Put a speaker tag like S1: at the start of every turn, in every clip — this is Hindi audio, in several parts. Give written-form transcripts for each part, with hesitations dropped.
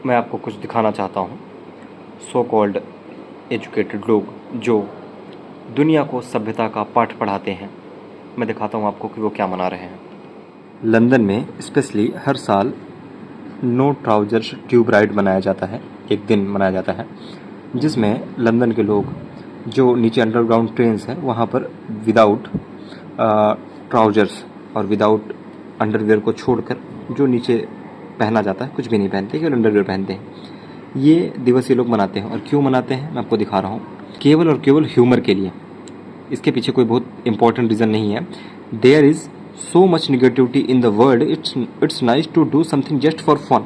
S1: मैं आपको कुछ दिखाना चाहता हूँ। सो कॉल्ड एजुकेटेड लोग जो दुनिया को सभ्यता का पाठ पढ़ाते हैं, मैं दिखाता हूँ आपको कि वो क्या मना रहे हैं। लंदन में स्पेशली हर साल नो ट्राउजर्स ट्यूब राइड मनाया जाता है, एक दिन मनाया जाता है, जिसमें लंदन के लोग जो नीचे अंडरग्राउंड ट्रेन्स हैं वहाँ पर विदाउट ट्राउजर्स और विदाउट अंडरवियर को छोड़कर जो नीचे पहना जाता है कुछ भी नहीं पहनते, केवल अंडरवियर पहनते हैं। ये दिवस ये लोग मनाते हैं और क्यों मनाते हैं मैं आपको दिखा रहा हूँ। केवल और केवल ह्यूमर के लिए, इसके पीछे कोई बहुत इंपॉर्टेंट रीज़न नहीं है। There is so much negativity in the world, it's nice to do something just for fun.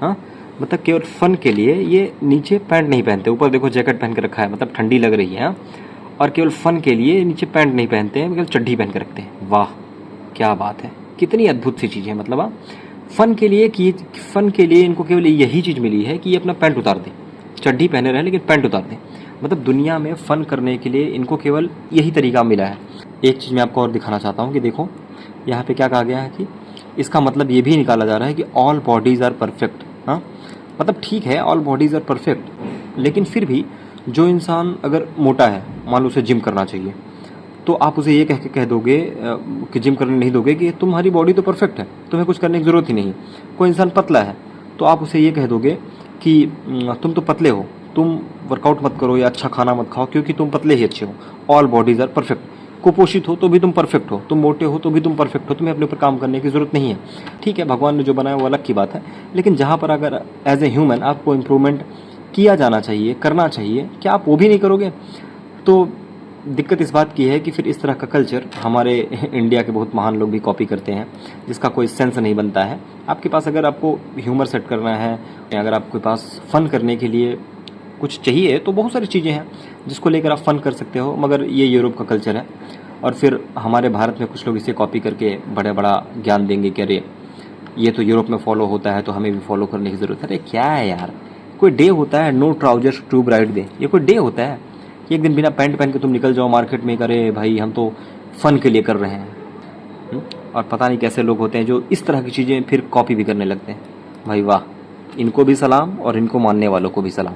S1: हाँ, मतलब केवल फन के लिए ये नीचे पैंट नहीं पहनते, ऊपर देखो जैकेट पहन के रखा है, मतलब ठंडी लग रही है। और केवल फन के लिए नीचे पैंट नहीं पहनते हैं, केवल चड्ढी पहन के रखते हैं। वाह क्या बात है, कितनी अद्भुत सी चीज़ है। मतलब फन के लिए इनको केवल यही चीज़ मिली है कि ये अपना पैंट उतार दें, चड्ढी पहने रहे लेकिन पैंट उतार दें। मतलब दुनिया में फ़न करने के लिए इनको केवल यही तरीका मिला है। एक चीज़ मैं आपको और दिखाना चाहता हूँ कि देखो यहाँ पे क्या कहा गया है कि इसका मतलब ये भी निकाला जा रहा है कि ऑल बॉडीज़ आर परफेक्ट। हाँ, मतलब ठीक है ऑल बॉडीज़ आर परफेक्ट, लेकिन फिर भी जो इंसान अगर मोटा है, मान लो उसे जिम करना चाहिए, तो आप उसे ये कह दोगे कि जिम करने नहीं दोगे कि तुम्हारी बॉडी तो परफेक्ट है, तुम्हें कुछ करने की ज़रूरत ही नहीं। कोई इंसान पतला है तो आप उसे ये कह दोगे कि तुम तो पतले हो, तुम वर्कआउट मत करो या अच्छा खाना मत खाओ क्योंकि तुम पतले ही अच्छे हो। All bodies are perfect. कुपोषित हो तो भी तुम परफेक्ट हो, तुम मोटे हो तो भी तुम परफेक्ट हो, तुम्हें अपने ऊपर काम करने की ज़रूरत नहीं है। ठीक है, भगवान ने जो बनाया वो अलग की बात है, लेकिन जहाँ पर अगर एज ए ह्यूमन आपको इम्प्रूवमेंट किया जाना चाहिए, करना चाहिए, क्या आप वो भी नहीं करोगे? तो दिक्कत इस बात की है कि फिर इस तरह का कल्चर हमारे इंडिया के बहुत महान लोग भी कॉपी करते हैं, जिसका कोई सेंस नहीं बनता है। आपके पास अगर आपको ह्यूमर सेट करना है, अगर आपके पास फ़न करने के लिए कुछ चाहिए तो बहुत सारी चीज़ें हैं जिसको लेकर आप फ़न कर सकते हो, मगर ये यूरोप का कल्चर है। और फिर हमारे भारत में कुछ लोग इसे कॉपी करके बड़ा ज्ञान देंगे कि अरे ये तो यूरोप में फॉलो होता है तो हमें भी फॉलो करने की ज़रूरत है। अरे क्या है यार, कोई डे होता है no trousers tube ride day, ये कोई डे होता है कि एक दिन बिना पैंट पहन के तुम निकल जाओ मार्केट में, करे भाई हम तो फ़न के लिए कर रहे हैं। और पता नहीं कैसे लोग होते हैं जो इस तरह की चीज़ें फिर कॉपी भी करने लगते हैं। भाई वाह, इनको भी सलाम और इनको मानने वालों को भी सलाम।